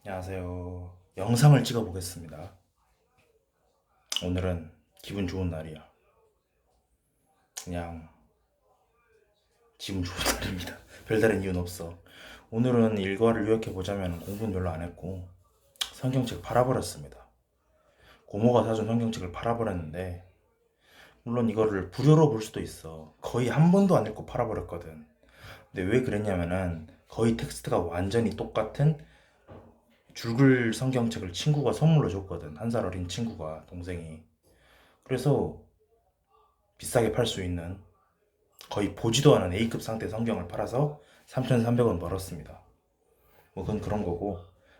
안녕하세요. 영상을 찍어 보겠습니다. 오늘은 기분 좋은 날이야. 그냥 기분 좋은 날입니다. 별다른 이유는 없어. 오늘은 일과를 요약해 보자면 공부는 별로 안 했고 성경책 팔아버렸습니다. 고모가 사준 성경책을 팔아버렸는데 물론 이거를 불효로 볼 수도 있어. 거의 한 번도 안 읽고 팔아버렸거든. 근데 왜 그랬냐면은 거의 텍스트가 완전히 똑같은 줄글 성경책을 친구가 선물로 줬거든. 한 살 어린 친구가, 동생이. 그래서 비싸게 팔 수 있는 거의 보지도 않은 A급 상태 성경을 팔아서 3,300원 벌었습니다. 뭐 그건 그런 거고,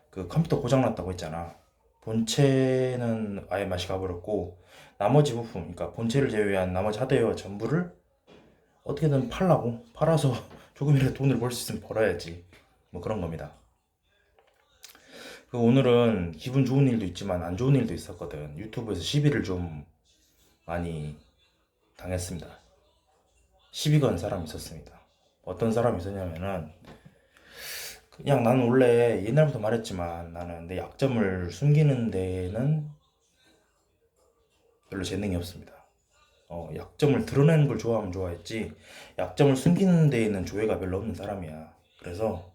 그 컴퓨터 고장났다고 했잖아. 본체는 아예 맛이 가버렸고 나머지 부품, 그러니까 본체를 제외한 나머지 하드웨어 전부를 어떻게든 팔아서 조금이라도 돈을 벌 수 있으면 벌어야지. 뭐 그런 겁니다. 그 오늘은 기분 좋은 일도 있지만 안 좋은 일도 있었거든. 유튜브에서 시비를 좀 많이 당했습니다. 시비 건 사람이 있었습니다. 어떤 사람이 있었냐면은, 그냥 나는 원래 옛날부터 말했지만 나는 내 약점을 숨기는 데는 별로 재능이 없습니다. 약점을 드러내는 걸 좋아하면 좋아했지, 약점을 숨기는 데에는 조예가 별로 없는 사람이야. 그래서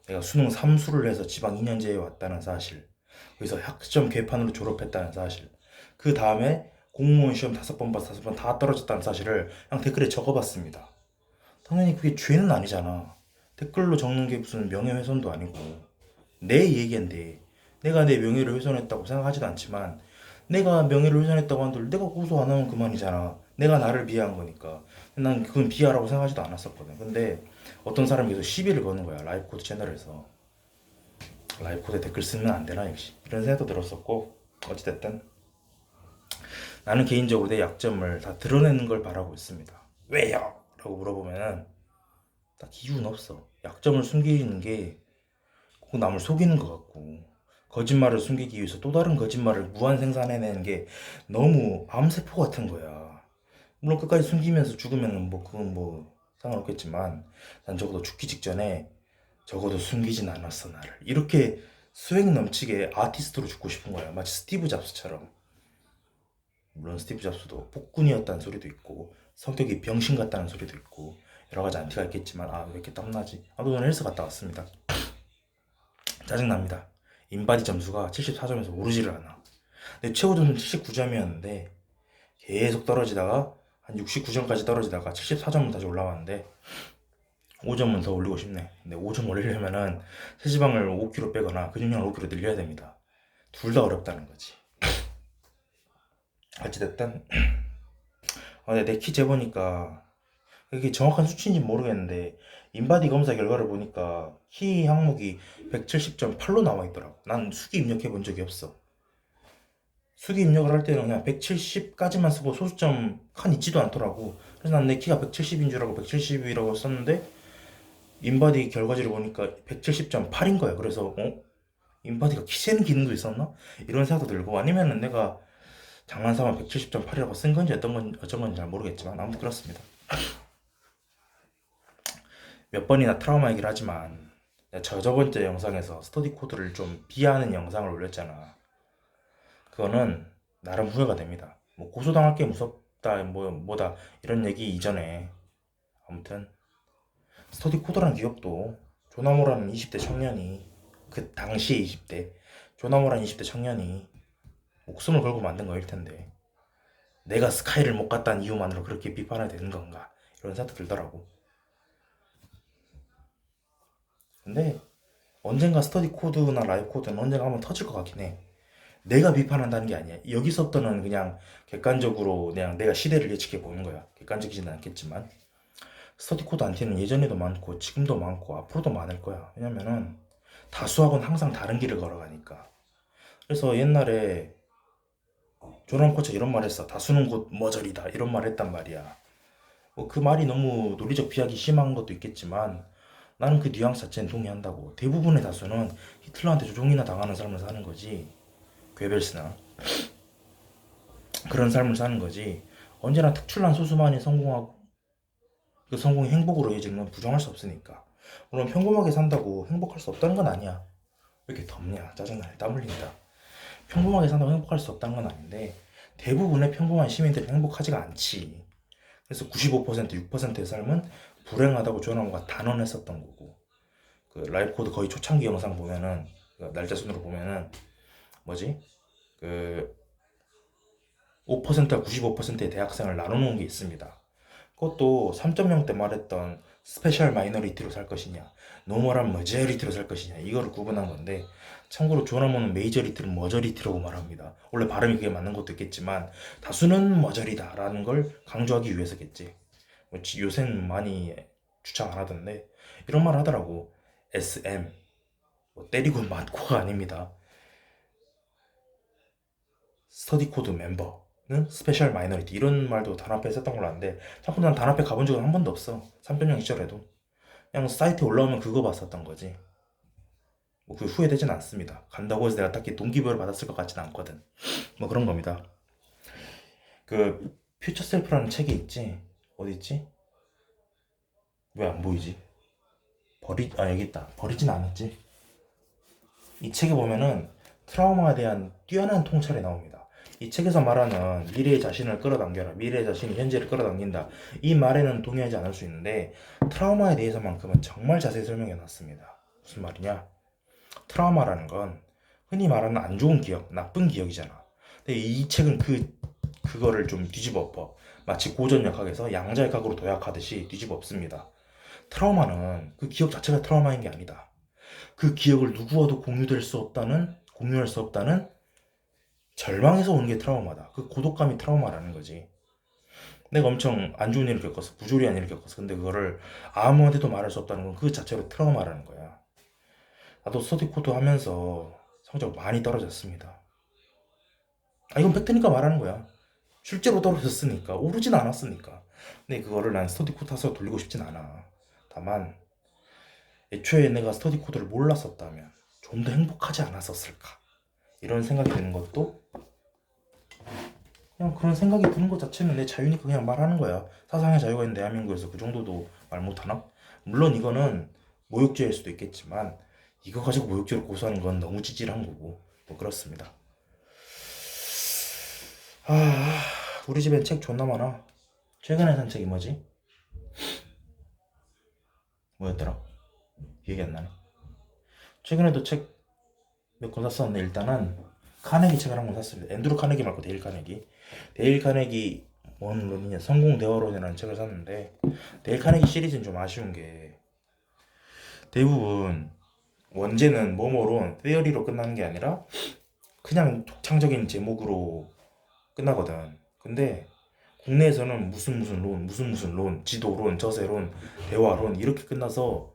내가 수능 3수를 해서 지방 2년제에 왔다는 사실, 거기서 학점 개판으로 졸업했다는 사실, 그 다음에 공무원 시험 5번 봐서 5번 다 떨어졌다는 사실을 그냥 댓글에 적어봤습니다. 당연히 그게 죄는 아니잖아. 댓글로 적는 게 무슨 명예훼손도 아니고 내 얘기인데, 내가 내 명예를 훼손했다고 생각하지도 않지만 내가 명예를 훼손했다고 한들 내가 고소 안 하면 그만이잖아. 내가 나를 비하한 거니까. 난 그건 비하라고 생각하지도 않았었거든. 근데 어떤 사람이 계속 시비를 거는 거야. 라이프코드 채널에서. 라이프코드에 댓글 쓰면 안 되나 역시, 이런 생각도 들었었고, 어찌됐든 나는 개인적으로 내 약점을 다 드러내는 걸 바라고 있습니다. 왜요? 라고 물어보면은 딱 이유는 없어. 약점을 숨기는 게 꼭 남을 속이는 것 같고, 거짓말을 숨기기 위해서 또 다른 거짓말을 무한 생산해내는 게 너무 암세포 같은 거야. 물론 끝까지 숨기면서 죽으면 뭐 그건 뭐 상관없겠지만, 난 적어도 죽기 직전에 적어도 숨기진 않았어 나를, 이렇게 수행 넘치게 아티스트로 죽고 싶은 거야. 마치 스티브 잡스처럼. 물론 스티브 잡스도 폭군이었다는 소리도 있고 성격이 병신 같다는 소리도 있고 여러 가지 안티가 있겠지만, 아 왜 이렇게 땀나지? 오늘 헬스 갔다 왔습니다. 짜증납니다. 인바디 점수가 74점에서 오르지를 않아. 내 최고 점수는 79점이었는데 계속 떨어지다가 한 69점까지 떨어지다가 74점은 다시 올라왔는데, 5점은 더 올리고 싶네. 근데 5점 올리려면은 체지방을 5kg 빼거나 근육량을 5kg 늘려야 됩니다. 둘 다 어렵다는 거지. 어찌됐든 내 키 재보니까 이게 정확한 수치인지 모르겠는데 인바디 검사 결과를 보니까 키 항목이 170.8로 나와 있더라고. 난 수기 입력해 본 적이 없어. 수기 입력을 할 때는 그냥 170까지만 쓰고 소수점 칸 있지도 않더라고. 그래서 난 내 키가 170인 줄 알고 170이라고 썼는데 인바디 결과지를 보니까 170.8인 거야. 그래서 인바디가 키 재는 기능도 있었나? 이런 생각도 들고, 아니면은 내가 장난삼아 170.8이라고 쓴 건지 어쩐 건지 잘 모르겠지만 아무튼 그렇습니다. 몇 번이나 트라우마 얘기를 하지만 저번째 영상에서 스터디 코드를 좀 비하하는 영상을 올렸잖아. 그거는 나름 후회가 됩니다. 뭐 고소당할 게 무섭다 뭐다 이런 얘기 이전에, 아무튼 스터디 코드라는 기업도 조나모라는 20대 청년이, 그 당시에 20대 조나모라는 20대 청년이 목숨을 걸고 만든 거일 텐데 내가 스카이를 못 갔다는 이유만으로 그렇게 비판을 되는 건가, 이런 생각도 들더라고. 근데 언젠가 스터디 코드나 라이브 코드는 언젠가 한번 터질 것 같긴 해. 내가 비판한다는 게 아니야. 여기서부터는 그냥 객관적으로 그냥 내가 시대를 예측해 보는 거야. 객관적이지는 않겠지만 스터디 코드 안티는 예전에도 많고 지금도 많고 앞으로도 많을 거야. 왜냐면은 다수하고는 항상 다른 길을 걸어가니까. 그래서 옛날에 조던 코치가 이런 말 했어. 다수는 곧 머저리다, 이런 말 했단 말이야. 뭐 그 말이 너무 논리적 비약이 심한 것도 있겠지만 나는 그 뉘앙스 자체는 동의한다고. 대부분의 다수는 히틀러한테 조종이나 당하는 삶을 사는 거지. 괴벨스나 그런 삶을 사는 거지. 언제나 특출난 소수만이 성공하고 그 성공이 행복으로 이어지는 건 부정할 수 없으니까. 물론 평범하게 산다고 행복할 수 없다는 건 아니야. 왜 이렇게 덥냐, 짜증나네, 땀 흘린다. 평범하게 산다고 행복할 수 없다는 건 아닌데 대부분의 평범한 시민들은 행복하지가 않지. 그래서 95% 6%의 삶은 불행하다고 조나무가 단언했었던 거고, 그 라이프 코드 거의 초창기 영상 보면은, 그 날짜 순으로 보면은 뭐지, 그 5%와 95%의 대학생을 나눠놓은 게 있습니다. 그것도 3.0 때 말했던 스페셜 마이너리티로 살 것이냐, 노멀한 머저리티로 살 것이냐, 이거를 구분한 건데, 참고로 조나무는 메이저리티를 머저리티라고 말합니다. 원래 발음이 그게 맞는 것도 있겠지만 다수는 머저리다라는 걸 강조하기 위해서겠지. 요새는 많이 주창 안 하던데 이런 말 하더라고. SM, 뭐 때리고 맞고가 아닙니다. 스터디 코드 멤버는 스페셜 마이너리티, 이런 말도 단합에 썼던 걸로 아는데 참고로 난 단합에 가본 적은 한 번도 없어. 3.0 시절에도 그냥 사이트에 올라오면 그거 봤었던 거지. 뭐 그 후회되진 않습니다. 간다고 해서 내가 딱히 동기부여를 받았을 것 같지는 않거든. 뭐 그런 겁니다. 그 퓨처 셀프라는 책이 있지. 어디 있지? 왜 안 보이지? 여기 있다. 버리진 않았지. 이 책에 보면은 트라우마에 대한 뛰어난 통찰이 나옵니다. 이 책에서 말하는 미래의 자신을 끌어당겨라, 미래의 자신이 현재를 끌어당긴다, 이 말에는 동의하지 않을 수 있는데 트라우마에 대해서만큼은 정말 자세히 설명해 놨습니다. 무슨 말이냐? 트라우마라는 건 흔히 말하는 안 좋은 기억, 나쁜 기억이잖아. 근데 이 책은 그거를 좀 뒤집어 엎어. 마치 고전역학에서 양자역학으로 도약하듯이 뒤집어 엎습니다. 트라우마는 그 기억 자체가 트라우마인 게 아니다. 그 기억을 누구와도 공유할 수 없다는 절망에서 오는 게 트라우마다. 그 고독감이 트라우마라는 거지. 내가 엄청 안 좋은 일을 겪었어. 부조리한 일을 겪었어. 근데 그거를 아무한테도 말할 수 없다는 건 그 자체로 트라우마라는 거야. 나도 스터디 코드 하면서 성적 많이 떨어졌습니다. 이건 팩트니까 말하는 거야. 실제로 떨어졌으니까, 오르진 않았으니까. 근데 그거를 난 스터디 코드 타서 돌리고 싶진 않아. 다만 애초에 내가 스터디 코드를 몰랐었다면 좀 더 행복하지 않았었을까, 이런 생각이 드는 것도, 그냥 그런 생각이 드는 것 자체는 내 자유니까 그냥 말하는 거야. 사상의 자유가 있는 대한민국에서 그 정도도 말 못하나? 물론 이거는 모욕죄일 수도 있겠지만 이거 가지고 모욕죄를 고소하는 건 너무 찌질한 거고, 뭐 그렇습니다. 우리 집엔 책 존나 많아. 최근에 산 책이 뭐였더라? 기억이 안 나네. 최근에도 책 몇 권 샀었는데, 일단은 카네기 책을 한 권 샀습니다. 앤드루 카네기 말고 데일 카네기. 데일 카네기 뭔 론이냐, 성공 대화론이라는 책을 샀는데, 데일 카네기 시리즈는 좀 아쉬운 게 대부분 원제는 뭐뭐론, 페어리로 끝나는 게 아니라 그냥 독창적인 제목으로 끝나거든. 근데 국내에서는 무슨 론, 지도론, 저세론, 대화론 이렇게 끝나서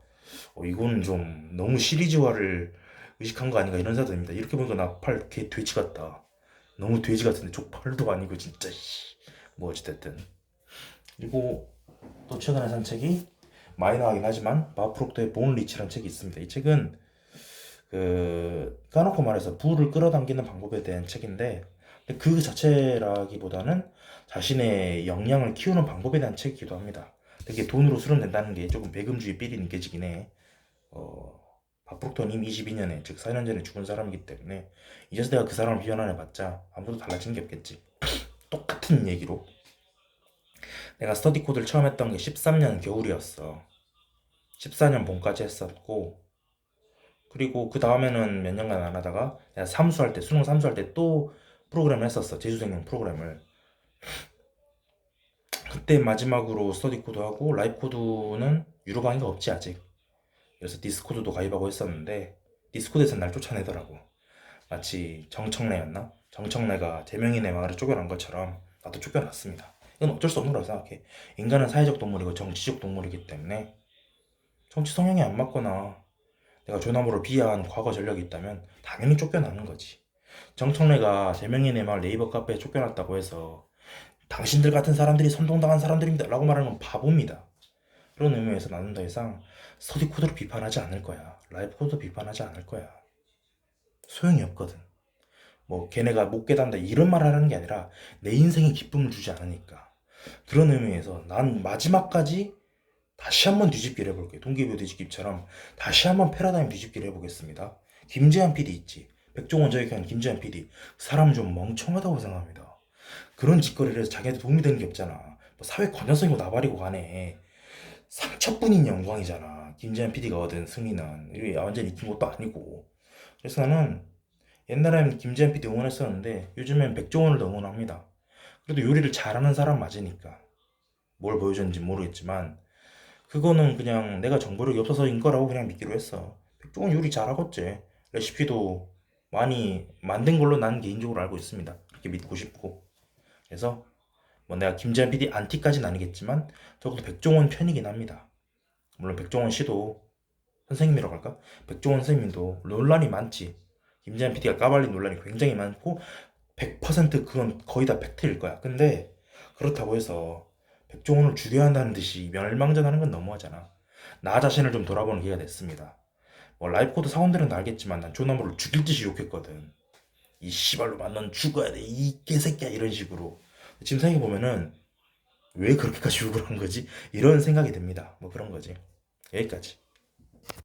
이거는 좀 너무 시리즈화를 의식한 거 아닌가, 이런 생각이 듭니다. 이렇게 보니까 나팔 개 돼지 같다. 너무 돼지 같은데 족팔도 아니고 진짜 뭐 어찌됐든. 그리고 또 최근에 산 책이 마이너하긴 하지만 바프록토의 본 리치라는 책이 있습니다. 이 책은 까놓고 말해서 부를 끌어당기는 방법에 대한 책인데, 근데 그 자체라기보다는 자신의 역량을 키우는 방법에 대한 책이기도 합니다. 되게 돈으로 수렴된다는 게 조금 배금주의 삘이 느껴지긴 해. 박프록토는 이미 22년에, 즉 4년 전에 죽은 사람이기 때문에 이제서 내가 그 사람을 비난해봤자 아무도 달라진 게 없겠지. 똑같은 얘기로 내가 스터디 코드를 처음 했던 게 13년 겨울이었어. 14년 봄까지 했었고, 그리고 그 다음에는 몇 년간 안 하다가 내가 수능 삼수할 때 또 프로그램을 했었어. 재수생용 프로그램을. 그때 마지막으로 스터디 코드 하고, 라이프 코드는 유료 강의가 없지 아직. 그래서 디스코드도 가입하고 했었는데 디스코드에서 날 쫓아내더라고. 마치 정청래였나? 정청래가 제명인의 마을에 쫓겨난 것처럼 나도 쫓겨났습니다. 이건 어쩔 수 없는 거라고 생각해. 인간은 사회적 동물이고 정치적 동물이기 때문에 정치 성향이 안 맞거나 내가 조나무를 비하한 과거 전력이 있다면 당연히 쫓겨나는 거지. 정청래가 제명인의 마을 네이버 카페에 쫓겨났다고 해서 당신들 같은 사람들이 선동당한 사람들입니다 라고 말하는 건 바보입니다. 그런 의미에서 나는 더 이상 스터디 코드를 비판하지 않을 거야. 라이프 코드 비판하지 않을 거야. 소용이 없거든. 뭐 걔네가 못 깨닫는다 이런 말 하는 게 아니라 내 인생에 기쁨을 주지 않으니까. 그런 의미에서 난 마지막까지 다시 한번 뒤집기를 해볼게요. 동기부여 뒤집기처럼 다시 한번 패러다임 뒤집기를 해보겠습니다. 김재한 PD 있지. 백종원 저격한 김재한 PD. 그 사람은 좀 멍청하다고 생각합니다. 그런 짓거리를 해서 자기한테 도움이 되는 게 없잖아. 뭐 사회 건전성이고 나발이고 가네. 상처뿐인 영광이잖아. 김재한 PD가 얻은 승리는 이게 완전히 익힌 것도 아니고. 그래서 나는 옛날엔 김재한 PD 응원했었는데 요즘엔 백종원을 더 응원합니다. 그래도 요리를 잘하는 사람 맞으니까. 뭘 보여줬는지 모르겠지만 그거는 그냥 내가 정보력이 없어서인 거라고 그냥 믿기로 했어. 백종원 요리 잘하겠지. 레시피도 많이 만든 걸로 난 개인적으로 알고 있습니다. 그렇게 믿고 싶고. 그래서 뭐 내가 김재한 PD 안티까지는 아니겠지만 적어도 백종원 편이긴 합니다. 물론 백종원 씨도 선생님이라고 할까? 백종원 선생님도 논란이 많지. 김재한 PD가 까발린 논란이 굉장히 많고 100% 그건 거의 다 팩트일 거야. 근데 그렇다고 해서 백종원을 죽여야 한다는 듯이 멸망전하는 건 너무하잖아. 나 자신을 좀 돌아보는 기회가 됐습니다. 뭐 라이프코드 사원들은 다 알겠지만 난 조나무를 죽일 듯이 욕했거든. 이 씨발로 만넌 죽어야 돼. 이 개새끼야 이런 식으로. 지금 생각해보면은 왜 그렇게까지 욕을 한 거지? 이런 생각이 듭니다. 뭐 그런 거지. 여기까지.